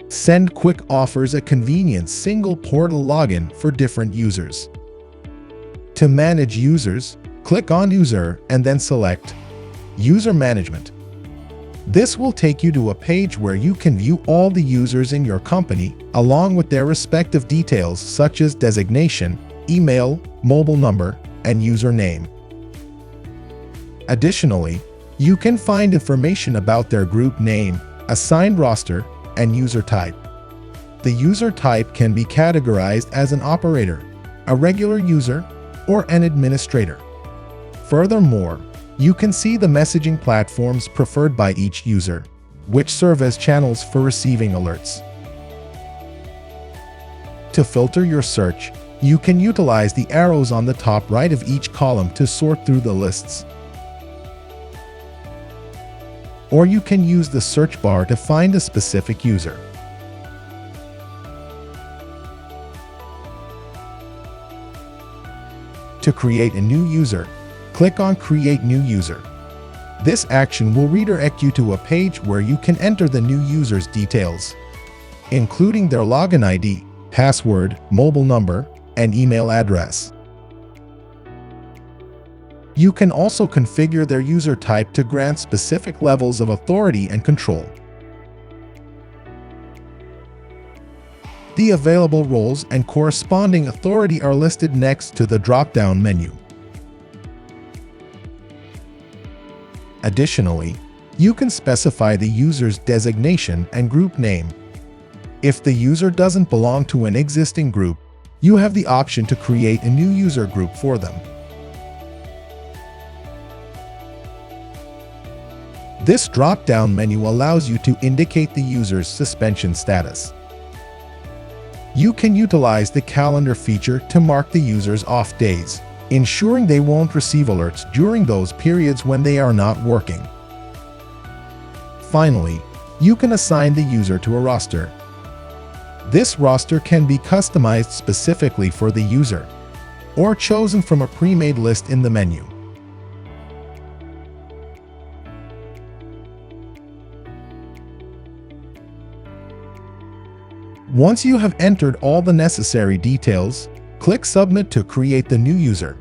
SendQuick offers a convenient single portal login for different users. To manage users, click on User and then select User Management. This will take you to a page where you can view all the users in your company, along with their respective details such as designation, email, mobile number, and username. Additionally, you can find information about their group name, assigned roster, and user type. The user type can be categorized as an operator, a regular user, or an administrator. Furthermore, you can see the messaging platforms preferred by each user, which serve as channels for receiving alerts. To filter your search, you can utilize the arrows on the top right of each column to sort through the lists. Or you can use the search bar to find a specific user. To create a new user, click on Create New User. This action will redirect you to a page where you can enter the new user's details, including their login ID, password, mobile number, and email address. You can also configure their user type to grant specific levels of authority and control. The available roles and corresponding authority are listed next to the drop-down menu. Additionally, you can specify the user's designation and group name. If the user doesn't belong to an existing group, you have the option to create a new user group for them. This drop-down menu allows you to indicate the user's suspension status. You can utilize the calendar feature to mark the user's off days, ensuring they won't receive alerts during those periods when they are not working. Finally, you can assign the user to a roster. This roster can be customized specifically for the user, or chosen from a pre-made list in the menu. Once you have entered all the necessary details, click Submit to create the new user.